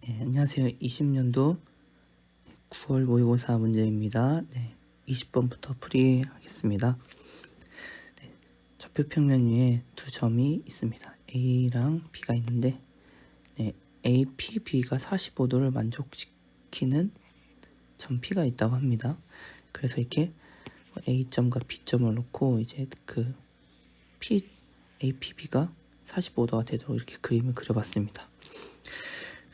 네, 안녕하세요. 20년도 9월 모의고사 문제입니다. 20번부터 풀이하겠습니다. 좌표 평면 위에 두 점이 있습니다. A랑 B가 있는데 A, P, B가 45도를 만족시키는 점 P가 있다고 합니다. 그래서 이렇게 A점과 B점을 놓고 이제 그 A, P, B가 45도가 되도록 이렇게 그림을 그려봤습니다.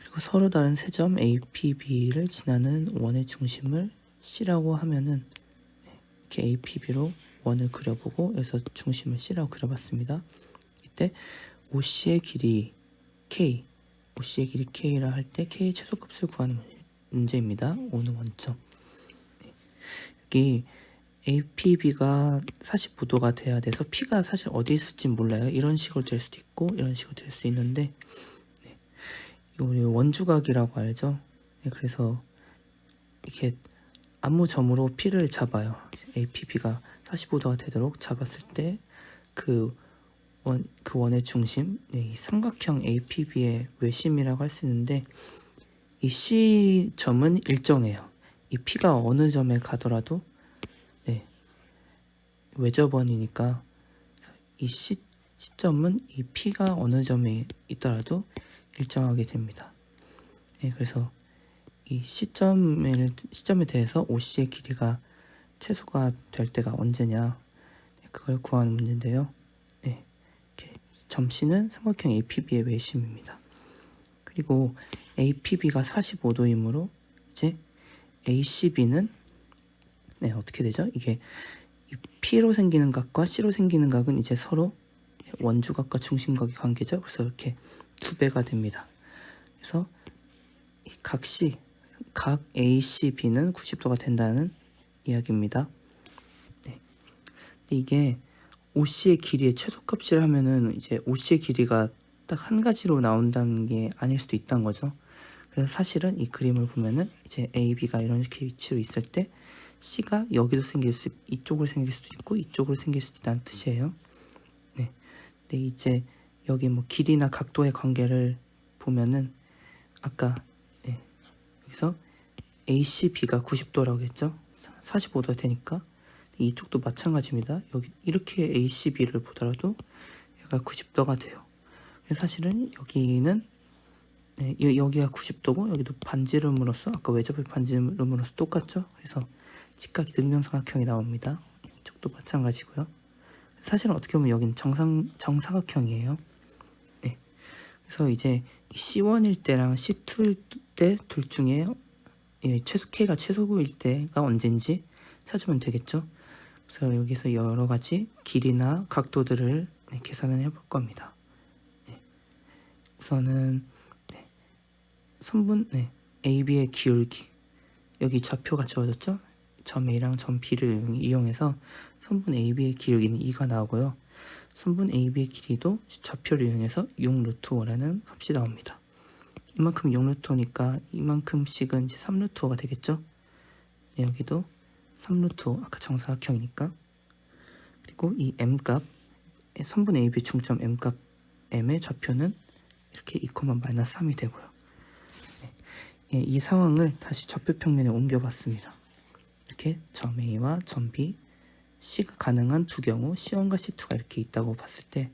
그리고 서로 다른 세 점 A, P, B를 지나는 원의 중심을 C라고 하면은 이렇게 A, P, B로 원을 그려보고 여기서 중심을 C라고 그려봤습니다. 이때 OC의 길이 K, OC의 길이 K라 할 때 K의 최소값을 구하는 문제입니다. O는 원점. 여기 A, P, B가 45도가 돼야 돼서 P가 사실 어디 있을지 몰라요. 이런 식으로 될 수도 있고 이런 식으로 될 수 있는데 우리 원주각이라고 알죠? 그래서 이렇게 아무 점으로 P를 잡아요. A, P, B가 45도가 되도록 잡았을 때 그 원의 중심, 이 삼각형 A, P, B의 외심이라고 할 수 있는데 이 C점은 일정해요. 이 P가 어느 점에 가더라도 외접원이니까 이 C점은 이 P가 어느 점에 있더라도 일정하게 됩니다. 그래서 이 시점에 대해서 OC의 길이가 최소가 될 때가 언제냐 그걸 구하는 문제인데요. 점 C는 삼각형 APB의 외심입니다. 그리고 APB가 45도이므로 이제 ACB는 어떻게 되죠? 이게 P로 생기는 각과 C로 생기는 각은 이제 서로 원주각과 중심각의 관계죠. 그래서 이렇게 2배가 됩니다. 그래서 각 ACB는 90도가 된다는 이야기입니다. 이게 OC의 길이의 최소값이라 하면은 이제 OC의 길이가 딱 한 가지로 나온다는 게 아닐 수도 있다는 거죠. 그래서 사실은 이 그림을 보면은 이제 A, B가 이런 위치로 있을 때 C가 여기도 이쪽으로 생길 수도 있고 이쪽으로 생길 수도 있다는 뜻이에요. 근데 이제 여기 뭐 길이나 각도의 관계를 보면은 아까 여기서 ACB가 90도라고 했죠. 45도가 되니까 이쪽도 마찬가지입니다. 여기 이렇게 ACB를 보더라도 얘가 90도가 돼요. 그래서 사실은 여기는 여기가 90도고 여기도 반지름으로서 아까 외접의 반지름으로서 똑같죠. 그래서 직각이 능명삼각형이 나옵니다. 이쪽도 마찬가지고요. 사실은 어떻게 보면 여기는 정사각형이에요. 그래서 이제 C1일 때랑 C2일 때 둘 중에 K가 최소일 때가 언젠지 찾으면 되겠죠. 그래서 여기서 여러 가지 길이나 각도들을 계산을 해볼 겁니다. 우선은 선분 AB의 기울기, 여기 좌표가 주어졌죠. 점 A랑 점 B를 이용해서 선분 AB의 기울기는 2가 나오고요. 선분 AB의 길이도 좌표를 이용해서 6루트5라는 값이 나옵니다. 이만큼 6루트5니까 이만큼씩은 이제 3루트5가 되겠죠. 여기도 3루트5, 아까 정사각형이니까. 그리고 이 m값, 선분 AB 중점 m값 m의 좌표는 이렇게 2,-3이 되고요. 이 상황을 다시 좌표 평면에 옮겨봤습니다. 이렇게 점 A와 점 B, C가 가능한 두 경우 C1과 C2가 이렇게 있다고 봤을 때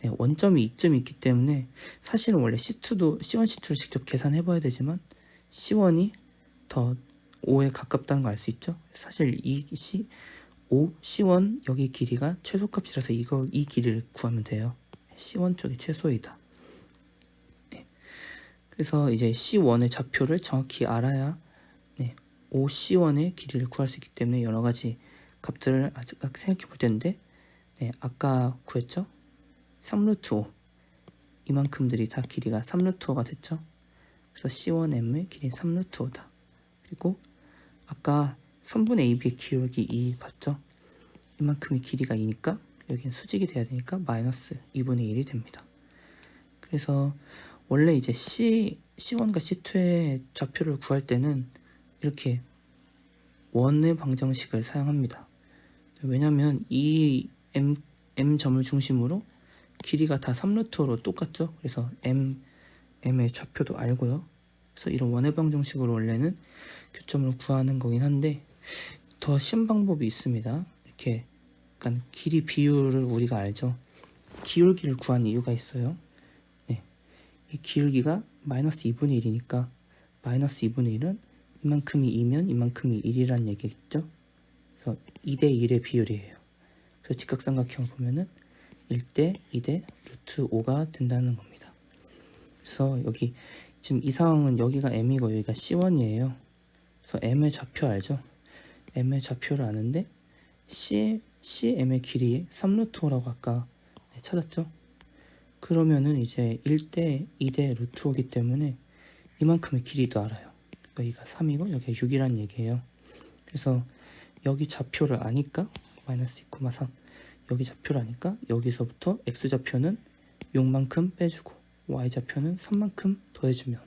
원점이 이쯤 있기 때문에 사실은 원래 C1, C2를 직접 계산해봐야 되지만 C1이 더 5에 가깝다는 거 알 수 있죠? 사실 이 C1 여기 길이가 최소값이라서 이 길이를 구하면 돼요. C1 쪽이 최소이다. 그래서 이제 C1의 좌표를 정확히 알아야 OC1의 길이를 구할 수 있기 때문에 여러 가지 값들을 생각해 볼 텐데 아까 구했죠? 3루트5 이만큼들이 다 길이가 3루트5가 됐죠? 그래서 C1M의 길이 3루트5다. 그리고 아까 선분 AB의 기울기 2 봤죠? 이만큼의 길이가 2니까 여기는 수직이 돼야 되니까 마이너스 2분의 1이 됩니다. 그래서 원래 이제 C1과 C2의 좌표를 구할 때는 이렇게 원의 방정식을 사용합니다. 왜냐면 이 M점을 중심으로 길이가 다 3루트로 똑같죠. 그래서 M의 좌표도 알고요. 그래서 이런 원해방 정식으로 원래는 교점을 구하는 거긴 한데 더 쉬운 방법이 있습니다. 이렇게 약간 길이 비율을 우리가 알죠. 기울기를 구한 이유가 있어요. 네. 이 기울기가 마이너스 2분의 1이니까 마이너스 2분의 1은 이만큼이 2면 이만큼이 1이란 얘기겠죠. 그래서 2대 1의 비율이에요. 그래서 직각삼각형 보면은 1대 2대 루트 5가 된다는 겁니다. 그래서 여기 지금 이 상황은 여기가 m이고 여기가 C1이에요. 그래서 m의 좌표 알죠? m의 좌표를 아는데 CM의 길이 3루트 5라고 아까 찾았죠? 그러면은 이제 1대 2대 루트 5기 때문에 이만큼의 길이도 알아요. 여기가 3이고 여기가 6이란 얘기예요. 그래서 여기 좌표를 아니까 마이너스 2,3 여기 좌표를 아니까 여기서부터 x좌표는 6만큼 빼주고 y좌표는 3만큼 더해주면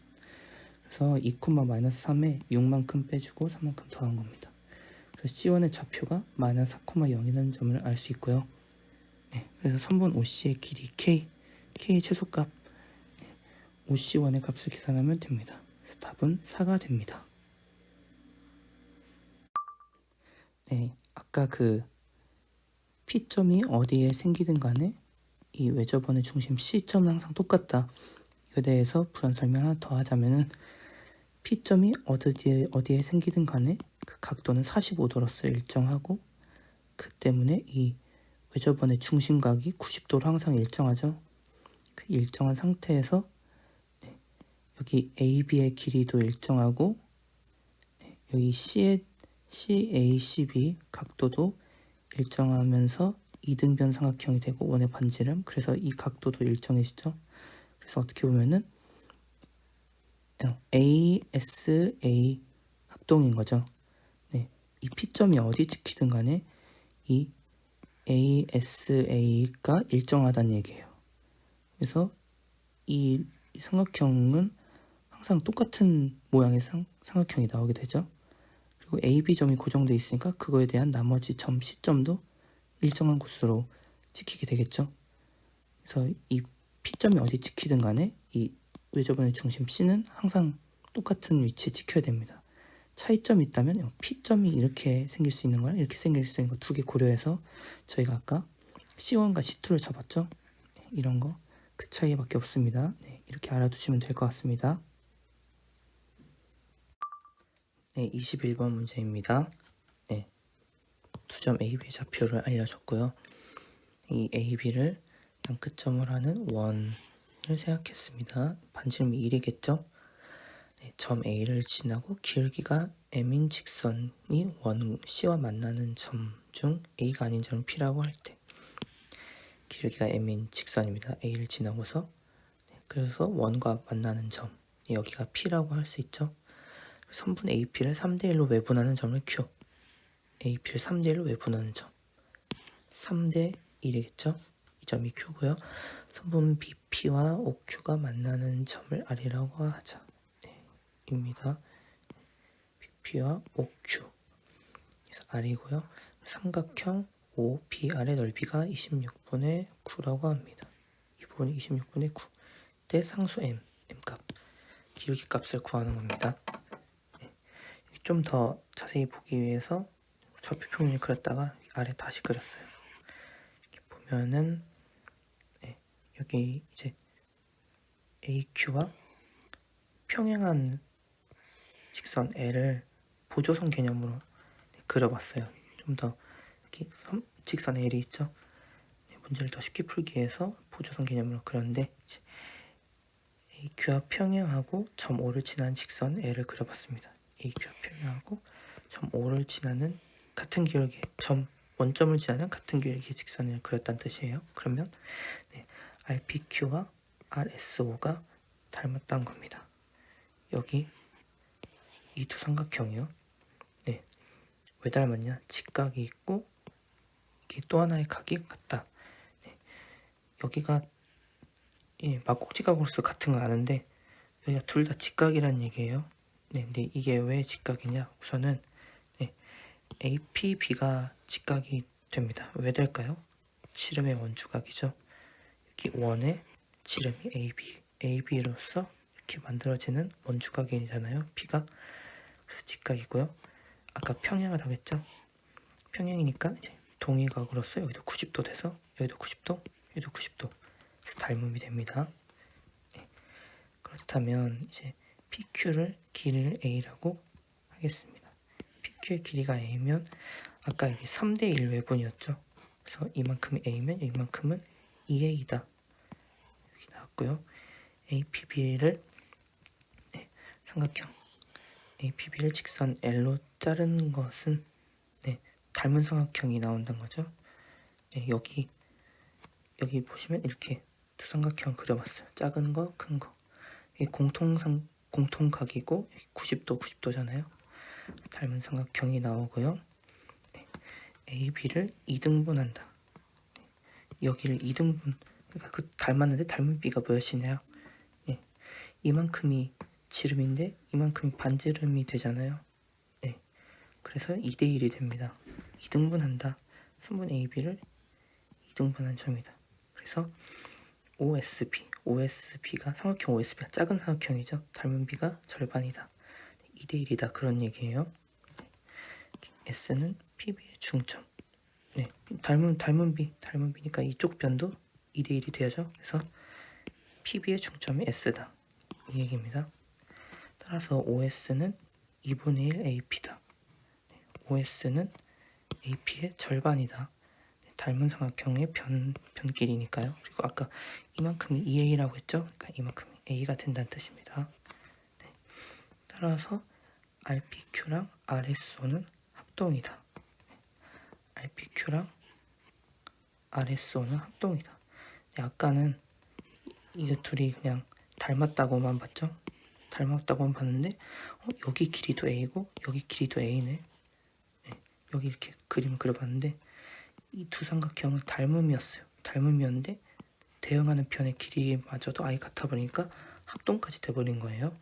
그래서 2, 마이너스 3에 6만큼 빼주고 3만큼 더한 겁니다. 그래서 C1의 좌표가 마이너스 4,0이라는 점을 알 수 있고요. 네, 그래서 선분 OC의 길이 K의 최소값 OC1의 값을 계산하면 됩니다. 그래서 답은 4가 됩니다. 네, 아까 그 P점이 어디에 생기든 간에 이 외접원의 중심 C점은 항상 똑같다. 이거에 대해서 부연 설명 하나 더 하자면은 P점이 어디에 생기든 간에 그 각도는 45도로서 일정하고 그 때문에 이 외접원의 중심각이 90도로 항상 일정하죠. 그 일정한 상태에서 여기 AB의 길이도 일정하고 여기 CACB 각도도 일정하면서 이등변 삼각형이 되고 원의 반지름 그래서 이 각도도 일정해지죠. 그래서 어떻게 보면은 ASA 합동인 거죠. 네, 이 P점이 어디 찍히든 간에 이 ASA가 일정하다는 얘기예요. 그래서 이 삼각형은 항상 똑같은 모양의 삼각형이 나오게 되죠. 그리고 AB점이 고정되어 있으니까 그거에 대한 나머지 점 C점도 일정한 곳으로 찍히게 되겠죠. 그래서 이 P점이 어디 찍히든 간에 이 외접원의 중심 C는 항상 똑같은 위치에 찍혀야 됩니다. 차이점이 있다면 P점이 이렇게 생길 수 있는 거랑 이렇게 생길 수 있는 거 두 개 고려해서 저희가 아까 C1과 C2를 잡았죠. 이런 거 그 차이밖에 없습니다. 네, 이렇게 알아두시면 될 것 같습니다. 네, 21번 문제입니다. 네, 두 점 AB 좌표를 알려줬고요. 이 AB를 끝점을 하는 원을 생각했습니다. 반지름이 1이겠죠? 네, 점 A를 지나고 기울기가 M인 직선이 원 C와 만나는 점 중 A가 아닌 점을 P라고 할 때 기울기가 M인 직선입니다. A를 지나고서 그래서 원과 만나는 점 여기가 P라고 할 수 있죠. 선분 AP를 3대1로 외분하는 점을 Q AP를 3대1로 외분하는 점 3대1이겠죠. 이 점이 Q고요. 선분 BP와 OQ가 만나는 점을 R이라고 하자. 네, 입니다. BP와 OQ 그래서 R이고요. 삼각형 OPR의 넓이가 26분의 9라고 합니다. 이 부분이 26분의 9 대 상수 M, M값 기울기 값을 구하는 겁니다. 네. 좀 더 자세히 보기 위해서 좌표 평면을 그렸다가 아래 다시 그렸어요. 이렇게 보면은 네, 여기 이제 AQ와 평행한 직선 L을 보조선 개념으로 그려봤어요. 좀 더 이렇게 직선 L이 있죠. 네, 문제를 더 쉽게 풀기 위해서 보조선 개념으로 그렸는데 이제 AQ와 평행하고 점 O를 지나는 직선 L을 그려봤습니다. AQ와 평행하고 점 O를 지나는 같은 기울기 원점을 지나는 같은 기울기의 직선을 그렸다는 뜻이에요. 그러면 네, RPQ와 RSO가 닮았다는 겁니다. 여기 이 두 삼각형이요. 네, 왜 닮았냐? 직각이 있고 이게 또 하나의 각이 같다. 네, 여기가 막꼭지각으로서 같은 거 아는데 여기가 둘 다 직각이란 얘기예요. 네, 근데 이게 왜 직각이냐? 우선은 APB가 직각이 됩니다. 왜 될까요? 지름의 원주각이죠. 여기 원의 지름이 AB로서 이렇게 만들어지는 원주각이잖아요. P가. 그래서 직각이고요. 아까 평행하다고 했죠. 평행이니까 이제 동의각으로서 여기도 90도 돼서 여기도 90도, 여기도 90도 닮음이 됩니다. 네. 그렇다면 이제 PQ를 길이를 A라고 하겠습니다. PQ의 길이가 A면 아까 여기 3대1 외분이었죠. 그래서 이만큼이 A면 이만큼은 2A다. 여기 나왔고요. APB를 삼각형 APB를 직선 L로 자르는 것은 닮은 삼각형이 나온다는 거죠. 여기 보시면 이렇게 두 삼각형 그려봤어요. 작은 거, 큰 거. 이게 공통각이고 90도, 90도잖아요. 닮은 삼각형이 나오고요. AB를 2등분한다. 여기를 2등분, 그러니까 그 닮았는데 닮은 B가 무엇이냐? 이만큼이 지름인데 이만큼이 반지름이 되잖아요. 그래서 2대1이 됩니다. 2등분한다. 3분의 AB를 2등분한 점이다. 그래서 OSB가 삼각형 OSB가 작은 삼각형이죠. 닮은 B가 절반이다. 2대1이다. 그런 얘기예요. S는 PB의 중점. 닮은 B니까 이쪽 변도 2대1이 되죠. 그래서 PB의 중점이 S다. 이 얘기입니다. 따라서 OS는 2분의 1 AP다. OS는 AP의 절반이다. 닮은 삼각형의 변길이니까요. 그리고 아까 이만큼이 2A라고 했죠. 그러니까 이만큼이 A가 된다는 뜻입니다. 따라서 RPQ랑 RSO는 합동이다. RPQ랑 RSO는 합동이다. 아까는 이 둘이 그냥 닮았다고만 봤죠. 닮았다고만 봤는데 여기 길이도 A고 여기 길이도 A네. 여기 이렇게 그림을 그려봤는데 이 두 삼각형은 닮음이었는데 대응하는 편의 길이마저도 아예 같아 버리니까 합동까지 돼버린 거예요.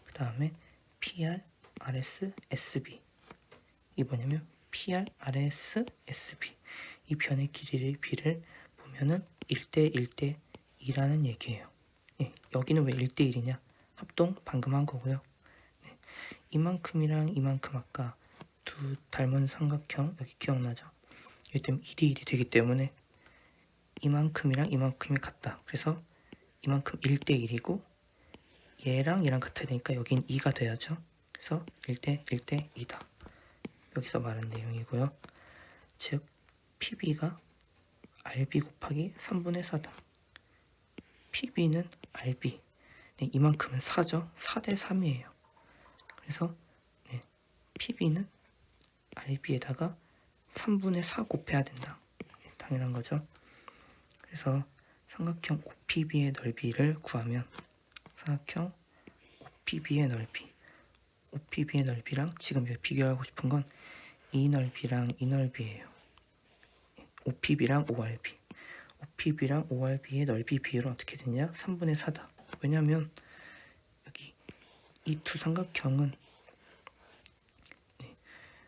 그 다음에 PR, RS, SB. 이 뭐냐면 PR, RS, SB. 이 변의 길이를 B를 보면은 1대 1대 2라는 얘기예요. 여기는 왜 1대 1이냐? 합동 방금 한 거고요. 이만큼이랑 이만큼 아까 두 닮은 삼각형 여기 기억나죠? 여기 때문에 2대 1이 되기 때문에 이만큼이랑 이만큼이 같다. 그래서 이만큼 1대 1이고 얘랑 같아야 되니까 여긴 2가 돼야죠. 그래서 1대 1대 2다. 여기서 말한 내용이고요. 즉 PB가 RB 곱하기 3분의 4다. PB는 RB. 이만큼은 4죠. 4대 3이에요. 그래서 PB는 RB에다가 3분의 4 곱해야 된다. 당연한 거죠. 그래서 삼각형 OPB의 넓이를 구하면 삼각형 OPB의 넓이랑 지금 여기 비교하고 싶은 건 이 넓이랑 이 넓이에요. OPB랑 ORB. OPB랑 ORB의 넓이 비율은 어떻게 되냐? 3분의 4다. 왜냐면 여기 이 두 삼각형은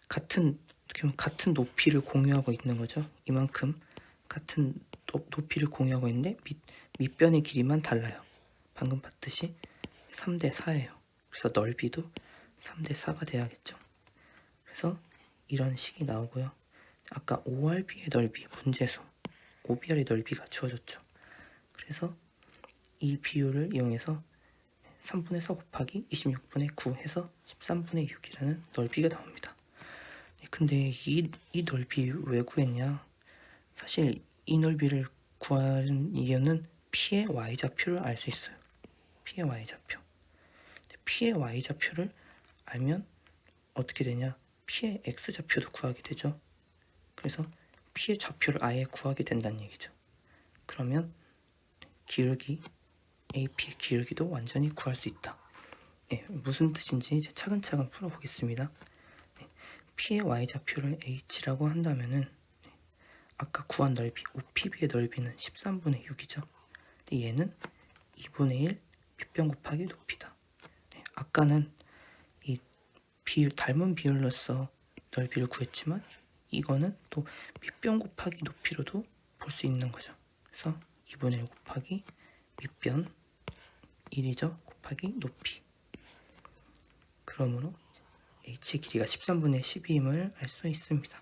같은 높이를 공유하고 있는 거죠. 이만큼 같은 높이를 공유하고 있는데 밑변의 길이만 달라요. 방금 봤듯이 3대 4예요. 그래서 넓이도 3대 4가 돼야겠죠. 그래서 이런 식이 나오고요. 아까 ORB의 넓이 문제에서 OBR의 넓이가 주어졌죠. 그래서 이 비율을 이용해서 3분의 4 곱하기 26분의 9 해서 13분의 6이라는 넓이가 나옵니다. 근데 이 넓이 왜 구했냐? 사실 이 넓이를 구하는 이유는 P의 Y좌표를 알 수 있어요. P의 Y좌표. P의 Y좌표를 알면 어떻게 되냐? P의 X좌표도 구하게 되죠. 그래서 P의 좌표를 아예 구하게 된다는 얘기죠. 그러면 기울기 AP의 기울기도 완전히 구할 수 있다. 무슨 뜻인지 이제 차근차근 풀어보겠습니다. P의 Y좌표를 H라고 한다면은 아까 구한 넓이 OPB의 넓이는 13분의 6이죠. 근데 얘는 2분의 1 밑변 곱하기 높이다. 아까는 이 닮은 비율로서 넓이를 구했지만 이거는 또 밑변 곱하기 높이로도 볼 수 있는 거죠. 그래서 2분의 1 곱하기 밑변 1이죠. 곱하기 높이. 그러므로 h의 길이가 13분의 12임을 알 수 있습니다.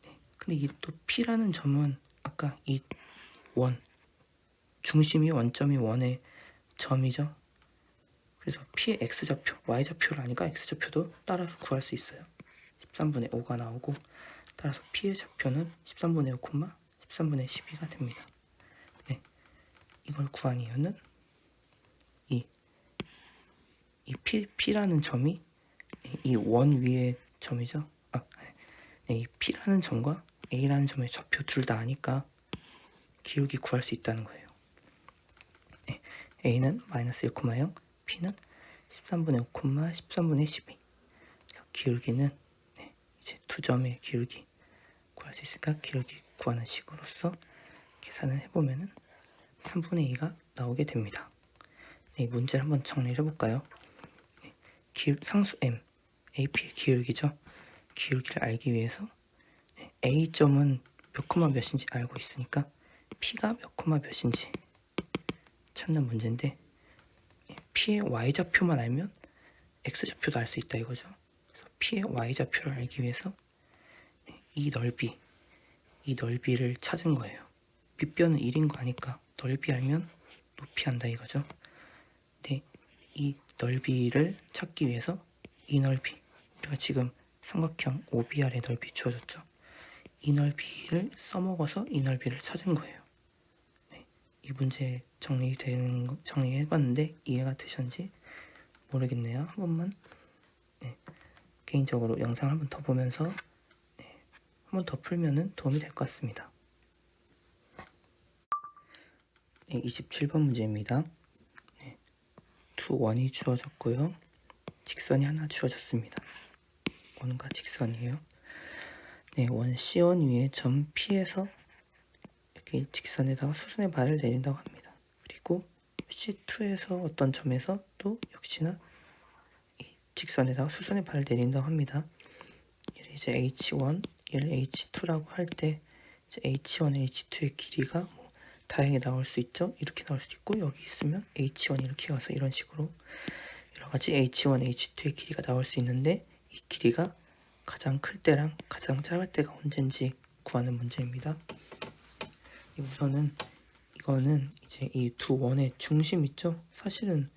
네. 근데 이 또 P라는 점은 아까 이 원, 중심이 원점이 원의 점이죠. 그래서 P의 X좌표, Y좌표를 아니까 X좌표도 따라서 구할 수 있어요. 13분의 5가 나오고 따라서 P의 좌표는 13분의 5, 13분의 12가 됩니다. 네. 이걸 구한 이유는 이 P라는 점이 이 원 위의 점이죠. 네, 이 P라는 점과 A라는 점의 좌표 둘 다 아니까 기울기 구할 수 있다는 거예요. 네, A는 마이너스 1,0, P는 13분의 5, 13분의 12. 그래서 기울기는 이제 두 점의 기울기 구할 수 있으니까 기울기 구하는 식으로서 계산을 해보면은 3분의 2가 나오게 됩니다. 네, 이 문제를 한번 정리를 해볼까요? 상수 M, AP의 기울기죠. 기울기를 알기 위해서 A점은 몇 콤마 몇인지 알고 있으니까 P가 몇 콤마 몇인지 찾는 문제인데 P의 Y좌표만 알면 X좌표도 알 수 있다 이거죠. 그래서 P의 Y좌표를 알기 위해서 이 넓이를 찾은 거예요. 밑변은 1인 거 아니까 넓이 알면 높이 안다 이거죠. 근데 이 넓이를 찾기 위해서 이 넓이, 우리가 지금 삼각형 OBR의 넓이 주어졌죠. 이 넓이를 써먹어서 이 넓이를 찾은 거예요. 네, 이 문제 정리해봤는데 이해가 되셨는지 모르겠네요. 한 번만 개인적으로 영상 한 번 더 보면서 한 번 더 풀면은 도움이 될 것 같습니다. 27번 문제입니다. 두 원이 주어졌고요. 직선이 하나 주어졌습니다. 원과 직선이에요. 원 C1 위에 점 P에서 여기 직선에다가 수선의 발을 내린다고 합니다. 그리고 C2에서 어떤 점에서 또 역시나 이 직선에다가 수선의 발을 내린다고 합니다. 얘를 이제 H1, 얘를 H2라고 할 때 이제 H1, H2의 길이가 다양하게 나올 수 있죠. 이렇게 나올 수도 있고 여기 있으면 H1 이렇게 와서 이런 식으로 여러가지 H1, H2의 길이가 나올 수 있는데 이 길이가 가장 클 때랑 가장 작을 때가 언젠지 구하는 문제입니다. 우선은 이거는 이제 이 두 원의 중심 있죠. 사실은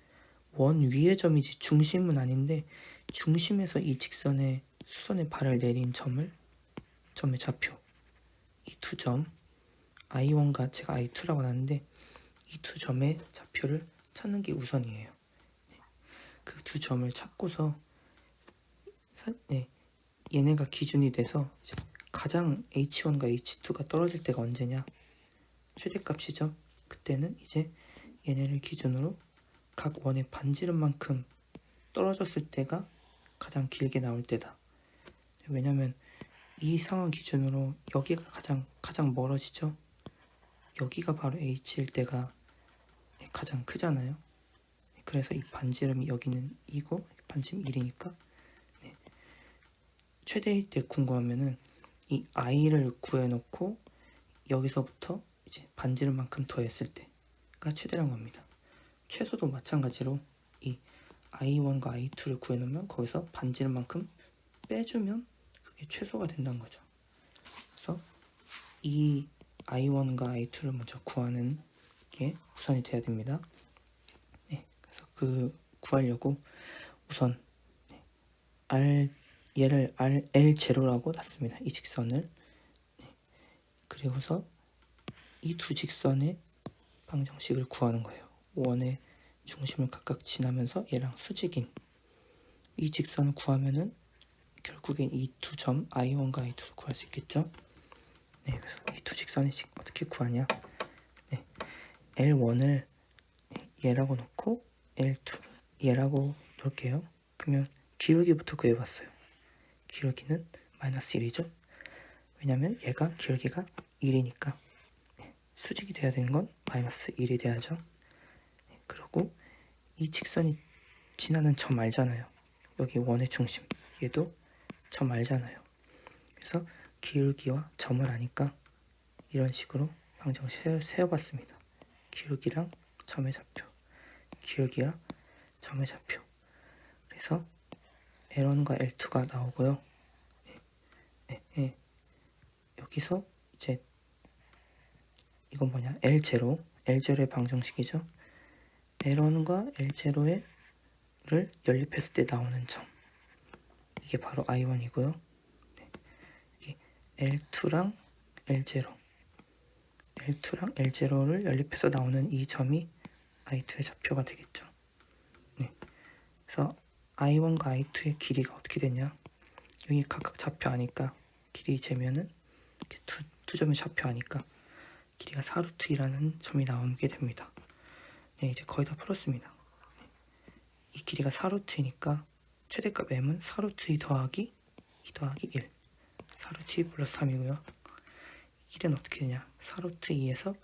원 위의 점이지 중심은 아닌데 중심에서 이 직선에 수선의 발을 내린 점의 좌표 이 두 점 I1과 제가 I2라고 하는데 이 두 점의 좌표를 찾는 게 우선이에요. 그 두 점을 찾고서 얘네가 기준이 돼서 이제 가장 H1과 H2가 떨어질 때가 언제냐? 최대값이죠. 그때는 이제 얘네를 기준으로 각 원의 반지름만큼 떨어졌을 때가 가장 길게 나올 때다. 왜냐면 이 상황 기준으로 여기가 가장 멀어지죠. 여기가 바로 H일 때가 가장 크잖아요. 그래서 이 반지름이 여기는 2고 반지름 1이니까 최대일 때 궁금하면은 이 I를 구해놓고 여기서부터 이제 반지름만큼 더했을 때가 최대란 겁니다. 최소도 마찬가지로 이 I1과 I2를 구해놓으면 거기서 반지름만큼 빼주면 그게 최소가 된다는 거죠. 그래서 이 I1과 I2를 먼저 구하는 게 우선이 돼야 됩니다. 그래서 그 구하려고 우선 얘를 L0라고 놨습니다. 이 직선을. 그리고서 이 두 직선의 방정식을 구하는 거예요. 원의 중심을 각각 지나면서 얘랑 수직인 이 직선을 구하면은 결국엔 이 두 점 I1과 I2를 구할 수 있겠죠. 그래서 이 두 직선의 어떻게 구하냐? L1을 얘라고 놓고 L2 얘라고 놓을게요. 그러면 기울기부터 구해봤어요. 기울기는 마이너스 1이죠. 왜냐면 얘가 기울기가 1이니까 수직이 돼야 되는 건 마이너스 1이 돼야죠. 그리고 이 직선이 지나는 점 알잖아요. 여기 원의 중심 얘도 점 알잖아요. 그래서 기울기와 점을 아니까 이런 식으로 방정식 세워봤습니다. 기울기랑 점의 좌표 기울기와 점의 좌표. 그래서 L1과 L2가 나오고요. 여기서 이제 이건 뭐냐? L0의 방정식이죠. L1과 L0를 연립했을 때 나오는 점. 이게 바로 I1이고요. 이게 L2랑 L0를 연립해서 나오는 이 점이 I2의 좌표가 되겠죠. 그래서 I1과 I2의 길이가 어떻게 되냐? 여기 각각 좌표 아니까 길이 재면은 이렇게 두 점의 좌표 아니까 길이가 4루트이라는 점이 나오게 됩니다. 이제 거의 다 풀었습니다. 이 길이가 4루트이니까 최대값 m은 4루트 2 더하기 1 4루트 2 플러스 3이고요. 길이는 어떻게 되냐? 4루트 2에서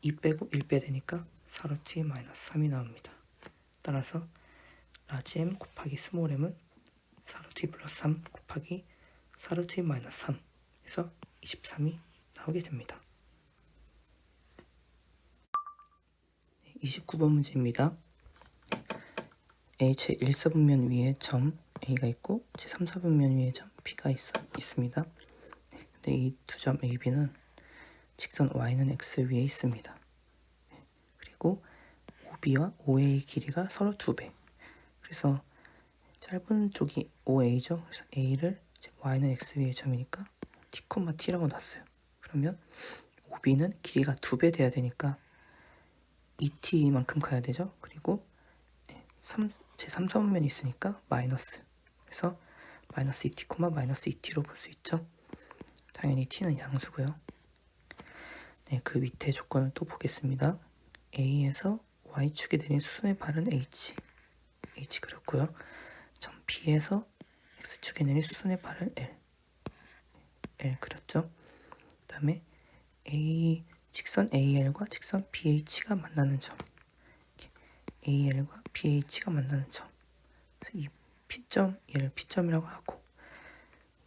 2 빼고 1 빼야 되니까 4루트 2 마이너스 3이 나옵니다. 따라서 라지 m 곱하기 스몰 m은 4루트 2 플러스 3 곱하기 4루트 2 마이너스 3 해서 23이 나오게 됩니다. 29번 문제입니다. A 제1사분면 위에 점 A가 있고 제3사분면 위에 점 B가 있습니다. 근데 이 두 점 A, B는 직선 Y는 X 위에 있습니다. 그리고 OB와 OA의 길이가 서로 2배. 그래서 짧은 쪽이 OA죠. 그래서 A를 이제 Y는 X 위의 점이니까 T, T라고 놨어요. 그러면 OB는 길이가 2배 돼야 되니까 2T만큼 가야 되죠. 그리고 제3사분면이 있으니까 마이너스. 그래서 마이너스 2T, 마이너스 2T로 볼 수 있죠. 당연히 T는 양수고요. 그 밑에 조건을 또 보겠습니다. A에서 Y축에 내린 수선의 발은 H 그렸고요. 점 B에서 X축에 내린 수선의 발은 L 그렸죠. 그 다음에 직선 AL과 직선 BH가 만나는 점, AL과 BH가 만나는 점. 그래서 이 P점, 얘를 P점이라고 하고,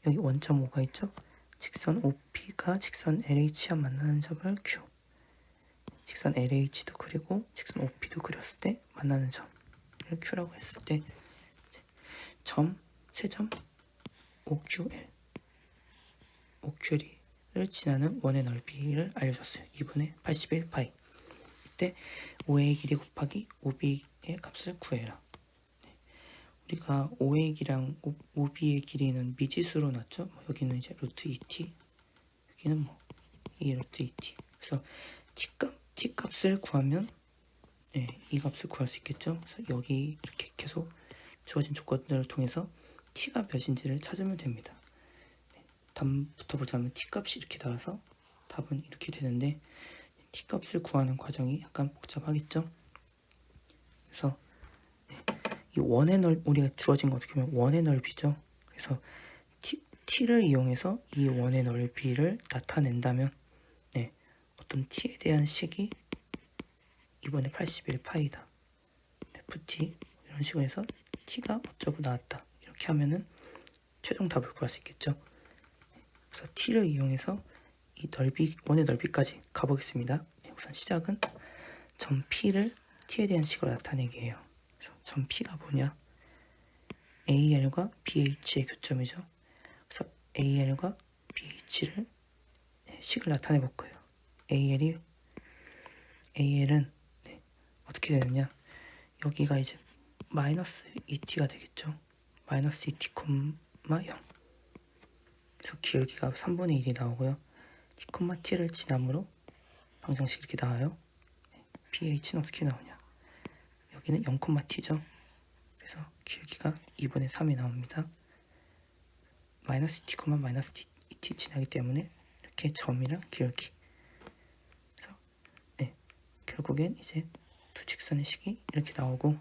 여기 1.5가 있죠. 직선 OP가 직선 LH와 만나는 점을 Q. 직선 LH도 그리고 직선 OP도 그렸을 때 만나는 점을 Q라고 했을 때 세 점 OQL, OQL을 지나는 원의 넓이를 알려줬어요. 2분의 81파이. 이때 OA의 길이 곱하기 OB의 값을 구해라. 우리가 OA의 길이랑 OB의 길이는 미지수로 놨죠. 여기는 이제 루트 2t, 여기는 이 루트 2t. 그래서 t 값을 구하면 이 값을 구할 수 있겠죠. 그래서 여기 이렇게 계속 주어진 조건들을 통해서 t가 몇인지를 찾으면 됩니다. 답부터 보자면 t 값이 이렇게 나와서 답은 이렇게 되는데 t 값을 구하는 과정이 약간 복잡하겠죠. 그래서 이 원의 우리가 주어진 거 어떻게 보면 원의 넓이죠. 그래서 t를 이용해서 이 원의 넓이를 나타낸다면 어떤 t에 대한 식이 2분의 81파이다. ft 이런 식으로 해서 t가 어쩌고 나왔다. 이렇게 하면은 최종 답을 구할 수 있겠죠. 그래서 t를 이용해서 이 원의 넓이까지 가보겠습니다. 우선 시작은 점 P를 t에 대한 식으로 나타내게 해요. 그래서 점 P가 뭐냐? AL과 BH의 교점이죠. 그래서 AL과 BH를 식을 나타내 볼 거예요. AL은 어떻게 되느냐? 여기가 이제 마이너스 2t가 되겠죠. 마이너스 2t, 0. 그래서 기울기가 3분의 1이 나오고요. t, t를 지남으로 방정식 이렇게 나와요. pH는 어떻게 나오냐? 여기는 0,t죠. 그래서 기울기가 2분의 3이 나옵니다. 마이너스 t, 마이너스 2t 지나기 때문에 이렇게 점이랑 기울기. 그래서 결국엔 이제 두 직선의 식이 이렇게 나오고,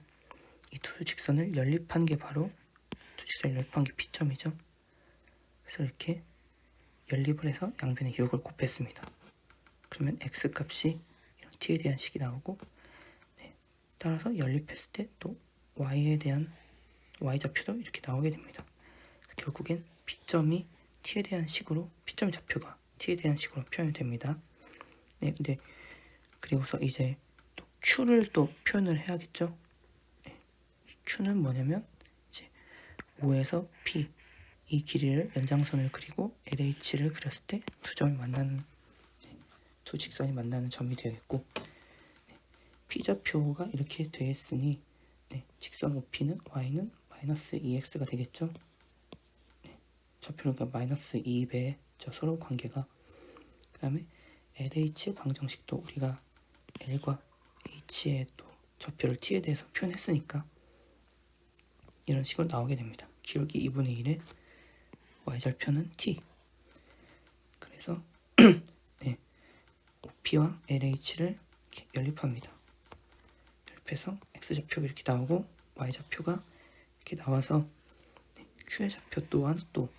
이 두 직선을 연립한 게 바로 두 직선을 연립한 게 P점이죠. 그래서 이렇게 연립을 해서 양변의 기울기를 곱했습니다. 그러면 x 값이 이런 t에 대한 식이 나오고, 따라서 연립했을 때 또 y에 대한 y좌표도 이렇게 나오게 됩니다. 결국엔 P점이 t에 대한 식으로, P점의 좌표가 t에 대한 식으로 표현이 됩니다. 근데 그리고서 이제 또 q를 또 표현을 해야겠죠. Q는 뭐냐면 이제 O에서 P 이 길이를 연장선을 그리고 LH를 그렸을 때 두 점이 만나는 두 직선이 만나는 점이 되겠고 P좌표가 이렇게 되었으니 직선 OP는 Y는 마이너스 2X가 되겠죠. 좌표는 그러니까 마이너스 2배 저 서로 관계가. 그 다음에 LH 방정식도 우리가 L과 H의 또 좌표를 T에 대해서 표현했으니까 이런 식으로 나오게 됩니다. 기울기 2분의 1의 Y절표는 T. 그래서 OP와 LH를 이렇게 연립합니다. 연립해서 X좌표가 이렇게 나오고 Y좌표가 이렇게 나와서 Q의 좌표 또한 또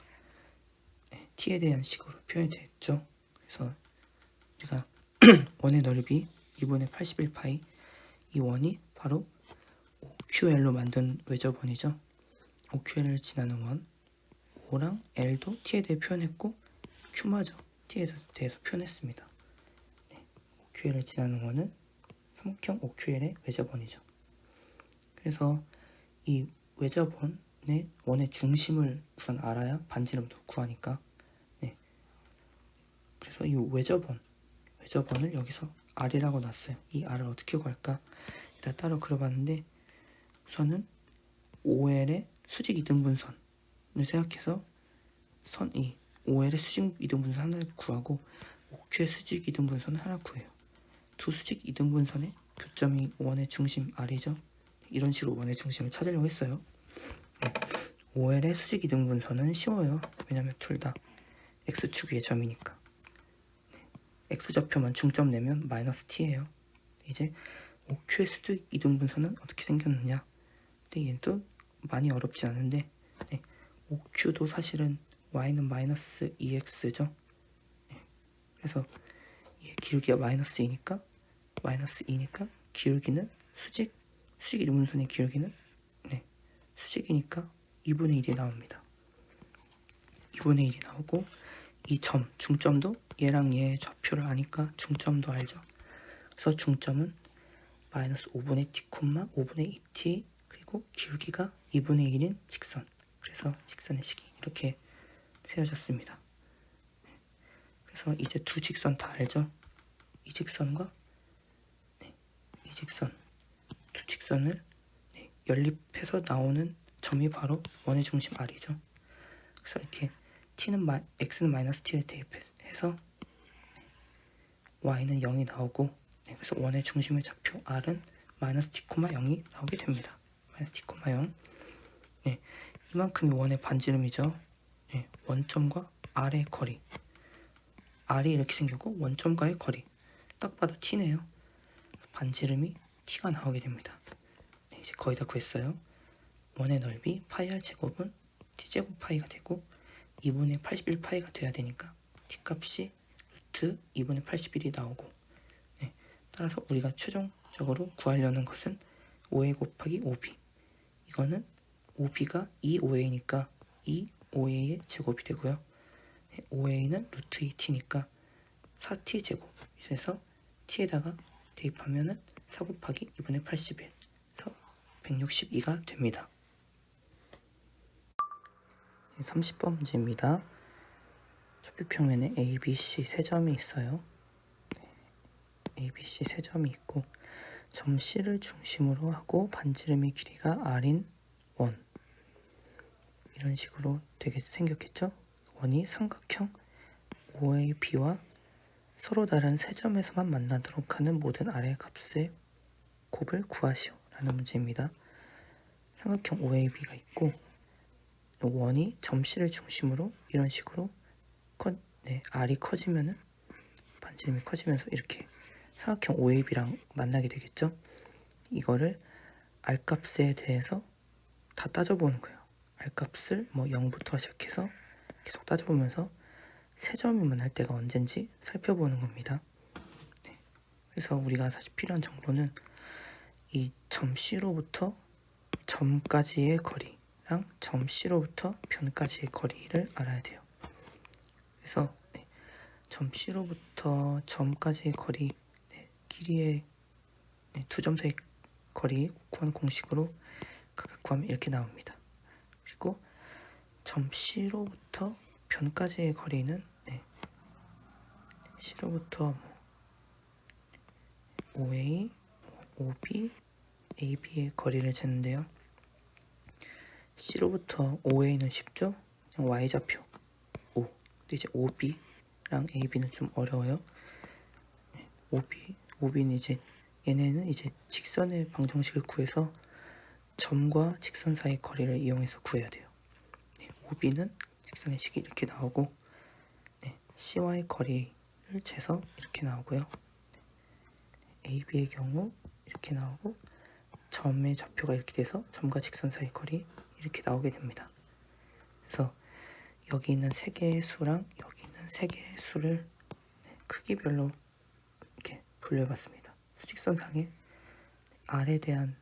T에 대한 식으로 표현이 됐죠. 그래서 우리가 원의 넓이 2분의 81파이 이 원이 바로 OQL로 만든 외접원이죠. OQL을 지나는 원 O랑 L도 T에 대해 표현했고 Q마저 T에 대해서 표현했습니다. OQL을 지나는 원은 삼각형 OQL의 외접원이죠. 그래서 이 외접원의 원의 중심을 우선 알아야 반지름도 구하니까 그래서 이 외접원을 여기서 R이라고 놨어요. 이 R을 어떻게 구할까? 일단 따로 그려봤는데 우선은 OL의 수직 이등분선을 생각해서 이 OL의 수직 이등분선 하나를 구하고 OQ의 수직 이등분선을 하나 구해요. 두 수직 이등분선의 교점이 원의 중심 R이죠. 이런 식으로 원의 중심을 찾으려고 했어요. OL의 수직 이등분선은 쉬워요. 왜냐면 둘 다 X축 위의 점이니까. X좌표만 중점 내면 마이너스 T예요. 이제 OQ의 수직 이등분선은 어떻게 생겼느냐? 근데 얘는 또 많이 어렵지 않은데 OQ도 사실은 Y는 마이너스 2X죠. 그래서 얘 기울기가 마이너스 2니까 기울기는 수직 이등분선의 기울기는 수직이니까 2분의 1이 나옵니다. 2분의 1이 나오고 이 점, 중점도 얘랑 얘의 좌표를 아니까 중점도 알죠. 그래서 중점은 마이너스 5분의 t, 5분의 2t 그리고 기울기가 2분의 1인 직선. 그래서 직선의 식이 이렇게 세워졌습니다. 그래서 이제 두 직선 다 알죠. 이 직선과 이 직선, 두 직선을 연립해서 나오는 점이 바로 원의 중심 R이죠. 그래서 이렇게 X는 마이너스 T에 대입해서 Y는 0이 나오고 그래서 원의 중심의 좌표 R은 마이너스 T, 0이 나오게 됩니다. 마이너스 T, 0 이만큼이 원의 반지름이죠. 원점과 R의 거리 R이 이렇게 생겼고 원점과의 거리 딱 봐도 T네요. 반지름이 T가 나오게 됩니다. 이제 거의 다 구했어요. 원의 넓이 파이 R 제곱은 T제곱 파이가 되고 2분의 81파이가 돼야 되니까 T값이 루트 2분의 81이 나오고 따라서 우리가 최종적으로 구하려는 것은 5a 곱하기 5b 이거는 5b가 2OA니까 2OA의 제곱이 되고요. 5A는 루트 2t니까 4t 제곱 그래서 t에다가 대입하면은 4 곱하기 2분의 81 그래서 162가 됩니다. 30번 문제입니다. 좌표평면에 A, B, C 세 점이 있어요. A, B, C 세 점이 있고 점 C를 중심으로 하고 반지름의 길이가 R인 원 이런 식으로 되게 생겼겠죠? 원이 삼각형 OAB와 서로 다른 세 점에서만 만나도록 하는 모든 R의 값의 곱을 구하시오 라는 문제입니다. 삼각형 OAB가 있고 원이 점 C를 중심으로 이런 식으로 R이 커지면은 반지름이 커지면서 이렇게 삼각형 OAB랑 만나게 되겠죠. 이거를 R 값에 대해서 다 따져보는 거예요. R 값을 뭐 0부터 시작해서 계속 따져보면서 세 점이 만날 때가 언젠지 살펴보는 겁니다. 그래서 우리가 사실 필요한 정보는 이 점 C로부터 점까지의 거리랑 점 C로부터 변까지의 거리를 알아야 돼요. 그래서 점 C로부터 점까지의 거리, 길이의 두 점 사이 거리 구하는 공식으로 각을 구하면 이렇게 나옵니다. 그리고 점 C로부터 변까지의 거리는 C로부터 OA, OB, AB의 거리를 재는데요. C로부터 OA는 쉽죠? 그냥 Y좌표 O. 근데 이제 OB랑 AB는 좀 어려워요. OB는 이제 얘네는 이제 직선의 방정식을 구해서 점과 직선 사이 거리를 이용해서 구해야 돼요. OB는 직선의 식이 이렇게 나오고 C와의 거리를 재서 이렇게 나오고요. AB의 경우 이렇게 나오고 점의 좌표가 이렇게 돼서 점과 직선 사이 거리 이렇게 나오게 됩니다. 그래서 여기 있는 세 개의 수랑 여기 있는 세 개의 수를 크기별로 이렇게 분류해봤습니다. 수직선상에 R에 대한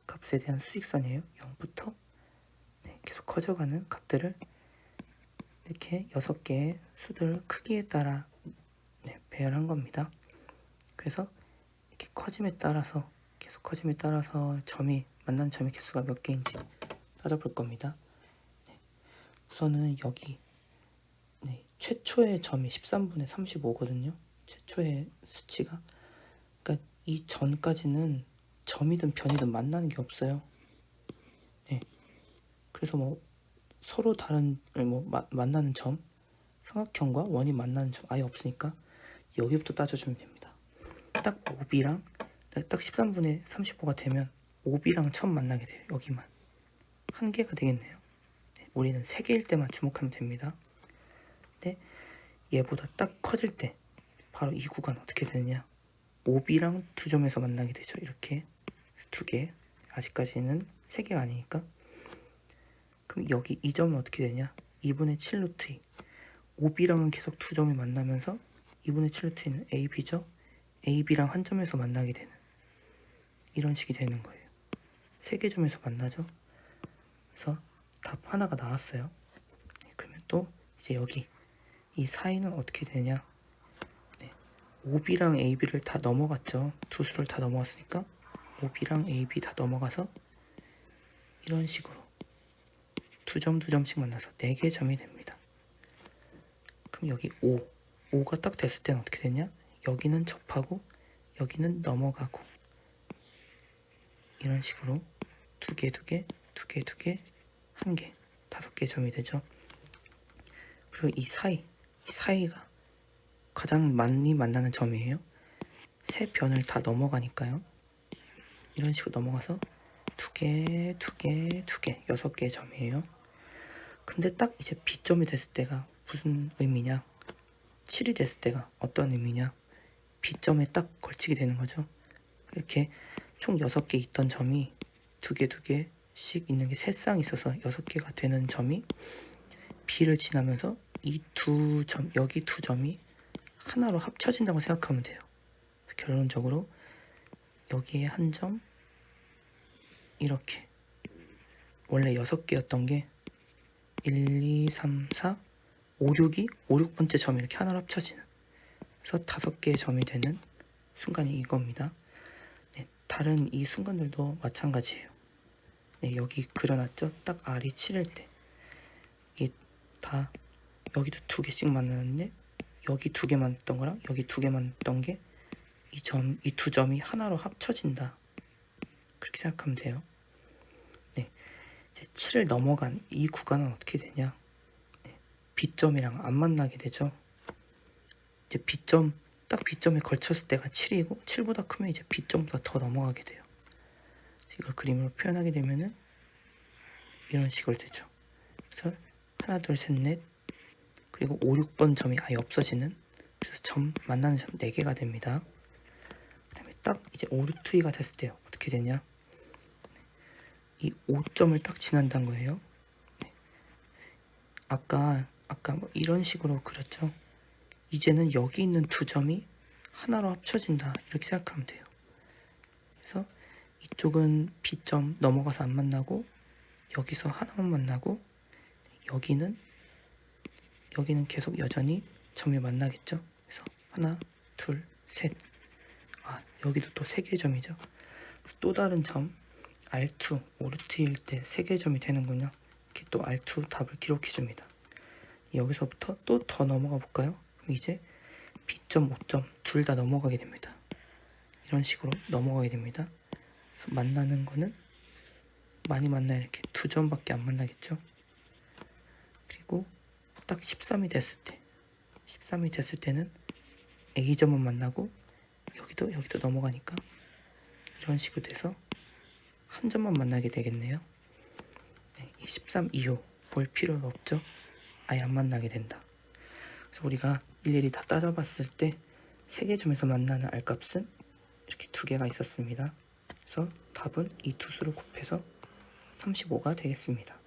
값에 대한 수직선이에요. 0부터 계속 커져가는 값들을 이렇게 6개의 수들 크기에 따라 배열한 겁니다. 그래서 이렇게 커짐에 따라서 계속 커짐에 따라서 점이 만난 점의 개수가 몇 개인지 따져볼 겁니다. 우선은 여기 최초의 점이 13분의 35거든요. 최초의 수치가. 그러니까 이 전까지는 점이든 변이든 만나는 게 없어요. 그래서 서로 다른 만나는 점, 삼각형과 원이 만나는 점 아예 없으니까 여기부터 따져주면 됩니다. 딱 OB랑 딱 13분의 35가 되면 OB랑 처음 만나게 돼요. 여기만 한 개가 되겠네요. 우리는 3개일 때만 주목하면 됩니다. 근데 얘보다 딱 커질 때 바로 이 구간 어떻게 되느냐, OB랑 두 점에서 만나게 되죠. 이렇게 2개, 아직까지는 3개가 아니니까. 그럼 여기 이 점은 어떻게 되냐, 2분의 7 루트 2. OB랑은 계속 두 점이 만나면서 2분의 7 루트 2는 AB죠. AB랑 한 점에서 만나게 되는 이런 식이 되는 거예요. 3개 점에서 만나죠. 그래서 답 하나가 나왔어요. 그러면 또 이제 여기 이 사이는 어떻게 되냐, OB랑 AB를 다 넘어갔죠. 두 수를 다 넘어갔으니까 OB랑 AB 다 넘어가서 이런 식으로 두 점씩 만나서 4개의 점이 됩니다. 그럼 여기 O가 딱 됐을 때는 어떻게 되냐, 여기는 접하고 여기는 넘어가고 이런 식으로 2개, 2개, 2개, 2개, 1개, 5개의 점이 되죠. 그리고 이 사이가 가장 많이 만나는 점이에요. 세 변을 다 넘어가니까요. 이런 식으로 넘어가서 2개, 2개, 2개, 6개의 점이에요. 근데 딱 이제 B점이 됐을 때가 무슨 의미냐, 7이 됐을 때가 어떤 의미냐, B점에 딱 걸치게 되는 거죠. 이렇게 총 6개 있던 점이 2개, 2개씩 있는 게 3쌍 있어서 6개가 되는 점이 B를 지나면서 이 두 점, 여기 두 점이 하나로 합쳐진다고 생각하면 돼요. 결론적으로 여기에 한 점, 이렇게 원래 6개였던 게 1, 2, 3, 4, 5, 6번째 점이 이렇게 하나로 합쳐지는, 그래서 5개의 점이 되는 순간이 이겁니다. 다른 이 순간들도 마찬가지예요. 여기 그려놨죠. 딱 R이 7일 때 이게 다 여기도 2개씩 만나는데 여기 2개 만났던 거랑 여기 2개 만났던 게 이 두 점이 하나로 합쳐진다, 그렇게 생각하면 돼요. 이제 7을 넘어간 이 구간은 어떻게 되냐, B점이랑 안 만나게 되죠. 이제 딱 B점에 걸쳤을 때가 7이고 7보다 크면 이제 B점보다 더 넘어가게 돼요. 이걸 그림으로 표현하게 되면은 이런 식으로 되죠. 그래서 하나, 둘, 셋, 넷, 그리고 5, 6번 점이 아예 없어지는, 그래서 점 만나는 점 4개가 됩니다. 그 다음에 딱 이제 5 루트 2가 됐을 때 어떻게 되냐, 이 5점을 딱 지난다는 거예요. 아까 이런 식으로 그렸죠. 이제는 여기 있는 두 점이 하나로 합쳐진다, 이렇게 생각하면 돼요. 그래서 이쪽은 B점 넘어가서 안 만나고 여기서 하나만 만나고 여기는 계속 여전히 점이 만나겠죠. 그래서 하나, 둘, 셋. 여기도 또 3개의 점이죠. 또 다른 점, R2 오르트일 때 3개의 점이 되는군요. 이렇게 또 R2 답을 기록해 줍니다. 여기서부터 또 더 넘어가 볼까요? 그럼 이제 B점, O점 둘 다 넘어가게 됩니다. 이런 식으로 넘어가게 됩니다. 그래서 만나는 거는 많이 만나야 이렇게 2점밖에 안 만나겠죠. 그리고 딱 13이 됐을 때는 A점은 만나고 여기도 넘어가니까 이런 식으로 돼서 한 점만 만나게 되겠네요. 네, 이 13 이후 볼 필요가 없죠. 아예 안 만나게 된다. 그래서 우리가 일일이 다 따져봤을 때 3개 점에서 만나는 R값은 이렇게 2개가 있었습니다. 그래서 답은 이 두 수를 곱해서 35가 되겠습니다.